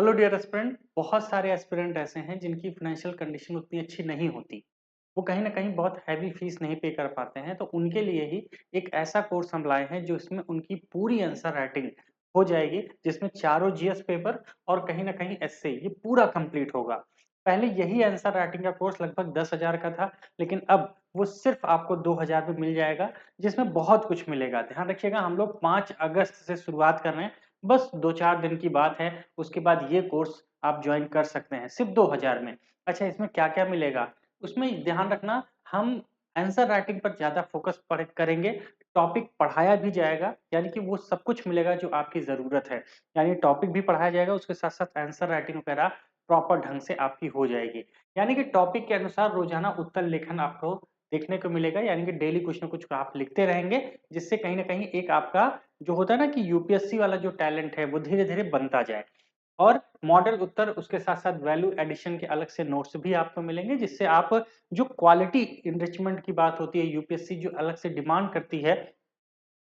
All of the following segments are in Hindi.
Hello dear aspirant. बहुत सारे एस्पिरेंट ऐसे हैं जिनकी फाइनेंशियल कंडीशन उतनी अच्छी नहीं होती। वो कहीं न कहीं बहुत हैवी फीस नहीं पे कर पाते हैं, तो उनके लिए ही एक ऐसा कोर्स हम लाए हैं जो इसमें उनकी पूरी आंसर राइटिंग हो जाएगी, जिसमें चारों जीएस पेपर और कहीं न कहीं एस्से ये पूरा कंप्लीट होगा। पहले यही आंसर राइटिंग का कोर्स लगभग 10,000 का था, लेकिन अब वो सिर्फ़ आपको 2,000 में मिल जाएगा, जिसमें बहुत कुछ मिलेगा। ध्यान रखिएगा, हम लोग 5 अगस्त से शुरुआत कर रहे हैं, बस 2-4 दिन की बात है। उसके बाद ये कोर्स आप जॉइन कर सकते हैं सिर्फ़ 2000 में। अच्छा, इसमें क्या-क्या मिलेगा? उसमें ध्यान रखना, हम आंसर राइटिंग पर ज़्यादा फ़ोकस पढ़ करेंगे, टॉपिक पढ़ाया भी जाएगा, यानी कि वो सब कुछ मिलेगा जो आपकी ज़रूरत है। यानी टॉपिक भी पढ़ाया जाएगा, उसके साथ-साथ आंसर राइटिंग वगैरह प्रॉपर ढंग से आपकी हो जाएगी। यानी कि टॉपिक के अनुसार रोज़ाना उत्तर लेखन आपको देखने को मिलेगा, यानी कि डेली कुछ न कुछ आप लिखते रहेंगे, जिससे कहीं न कहीं एक आपका जो होता है ना कि यूपीएससी वाला जो टैलेंट है, वो धीरे-धीरे बनता जाए। और मॉडल उत्तर, उसके साथ-साथ वैल्यू एडिशन के अलग से नोट्स भी आपको मिलेंगे, जिससे आप जो क्वालिटी एनरिचमेंट की बात होती है, यूपीएससी जो अलग से डिमांड करती है,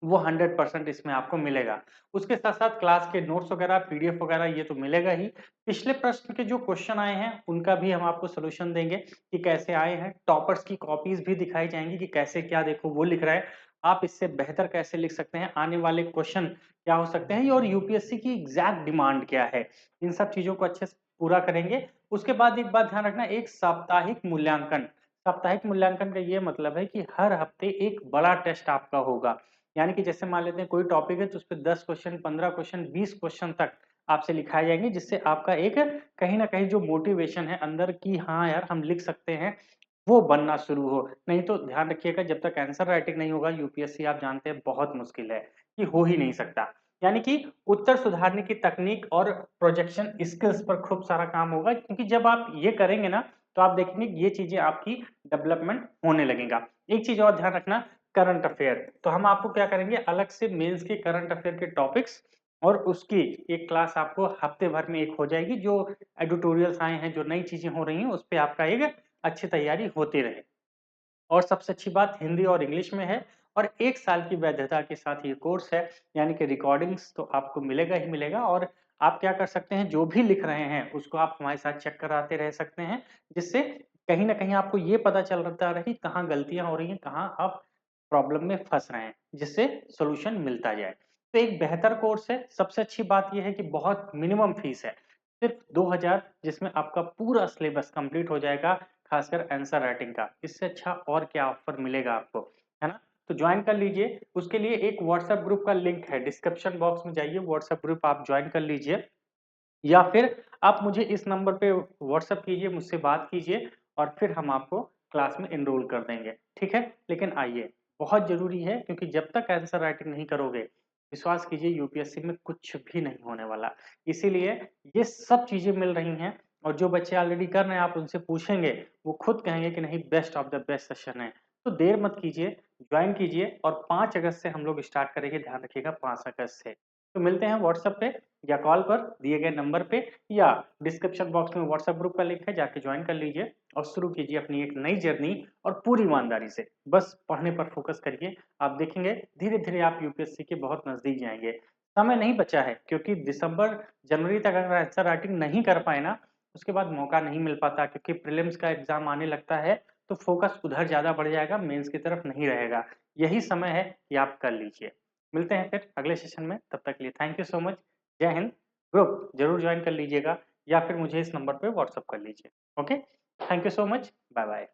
वो 100% इसमें आपको मिलेगा। उसके साथ-साथ क्लास के नोट्स वगैरह, पीडीएफ वगैरह ये तो मिलेगा ही। पिछले प्रश्न के जो क्वेश्चन आए हैं, उनका भी हम आपको सॉल्यूशन देंगे कि कैसे आए हैं। टॉपर्स की कॉपीज़ भी दिखाई जाएँगी कि कैसे क्या देखो वो लिख रहा है, आप इससे बेहतर कैसे लिख सकते हैं, आने वाले क्वेश्चन क्या हो सकते हैं और यूपीएससी की एग्ज़ैक्ट डिमांड क्या है। इन सब चीज़ों को अच्छे से पूरा करेंगे। उसके बाद एक बात ध्यान रखना, एक साप्ताहिक मूल्यांकन। साप्ताहिक मूल्यांकन का ये मतलब है कि हर हफ्ते एक बड़ा टेस्ट आपका होगा। यानी कि जैसे मान लेते हैं कोई टॉपिक है तो उसपे 10 क्वेश्चन, 15 क्वेश्चन, 20 क्वेश्चन तक आपसे लिखाए जाएँगे, जिससे आपका एक कहीं न कहीं जो मोटिवेशन है अंदर की, हाँ यार हम लिख सकते हैं, वो बनना शुरू हो। नहीं तो ध्यान रखिएगा, जब तक आंसर राइटिंग नहीं होगा यूपीएससी आप जानते हैं बहुत मुश्किल है, कि हो ही नहीं सकता। यानी कि उत्तर सुधारने की तकनीक और प्रोजेक्शन स्किल्स पर खूब सारा काम होगा, क्योंकि जब आप ये करेंगे ना, तो आप देखेंगे ये चीज़ें आपकी डेवलपमेंट होने लगेगा। एक चीज़ और ध्यान रखना, करंट अफेयर। तो हम आपको क्या करेंगे, अलग से मेंस के करंट अफेयर के टॉपिक्स और उसकी एक क्लास आपको हफ्ते भर में एक हो जाएगी, जो एडिटोरियल्स आए हैं, जो नई चीज़ें हो रही हैं, उसपे आपका एक अच्छी तैयारी होती रहे। और सबसे अच्छी बात, हिंदी और इंग्लिश में है और 1 साल की वैधता के साथ ये कोर्स है, यानी कि रिकॉर्डिंग्स तो आपको मिलेगा ही मिलेगा। और आप क्या कर सकते हैं, जो भी लिख रहे हैं, उसको आप हमारे साथ चेक कराते रह सकते हैं, जिससे कहीं न कहीं आपको ये पता चलता रहे कि कहाँ गलतियाँ हो रही हैं, कहाँ आप प्रॉब्लम में फँस रहे हैं, जिससे सॉल्यूशन मिलता जाए। तो एक बेहतर कोर्स है, सबसे अच्छी बात ये है कि बहुत मिनिमम फीस है, सिर्फ़ 2000, जिसमें आपका पूरा सिलेबस कंप्लीट हो जाएगा, खासकर आंसर राइटिंग का। इससे अच्छा और क्या ऑफर मिलेगा आपको, है ना? तो जॉइन कर लीजिए। उसके लिए एक व्हाट्सएप ग्रुप का लिंक है, डिस्क्रिप्शन बॉक्स में जाइए, व्हाट्सएप ग्रुप आप जॉइन कर लीजिए, या फिर आप मुझे इस नंबर पे व्हाट्सएप कीजिए, मुझसे बात कीजिए और फिर हम आपको क्लास में एनरोल कर देंगे, ठीक है? लेकिन आइए, बहुत ज़रूरी है, क्योंकि जब तक आंसर राइटिंग नहीं करोगे, विश्वास कीजिए यूपीएससी में कुछ भी नहीं होने वाला। इसीलिए ये सब चीज़ें मिल रही हैं, और जो बच्चे ऑलरेडी कर रहे हैं आप उनसे पूछेंगे, वो खुद कहेंगे कि नहीं, best of the best session है। तो देर मत कीजिए, जॉइन कीजिए और 5 अगस्त से हम लोग स्टार्ट करेंगे, ध्यान रखिएगा 5 अगस्त से। तो मिलते हैं व्हाट्सएप पे या कॉल पर दिए गए नंबर पे, या डिस्क्रिप्शन बॉक्स में व्हाट्सएप ग्रुप का लिंक है, जाके ज्वाइन कर लीजिए और शुरू कीजिए अपनी एक नई जर्नी, और पूरी ईमानदारी से बस पढ़ने पर फोकस करिए। आप देखेंगे धीरे-धीरे आप यूपीएससी के बहुत नज़दीक जाएँगे। समय नहीं बचा है, क्योंकि दिसंबर, जनवरी तक अगर आंसर राइटिंग नहीं कर पाए ना, उसके बाद मौका नहीं मिल पाता, क्योंकि प्रीलिम्स का एग्ज़ाम आने लगता है, तो फोकस उधर ज़्यादा बढ़ जाएगा, मेंस की तरफ नहीं रहेगा। यही समय है कि आप कर लीजिए। मिलते हैं फिर अगले सेशन में, तब तक के लिए थैंक यू सो मच। जय हिंद। ग्रुप ज़रूर जॉइन कर लीजिएगा, या फिर मुझे इस नंबर पे व्हाट्सएप कर लीजिए। Okay? Thank you so much. Bye bye.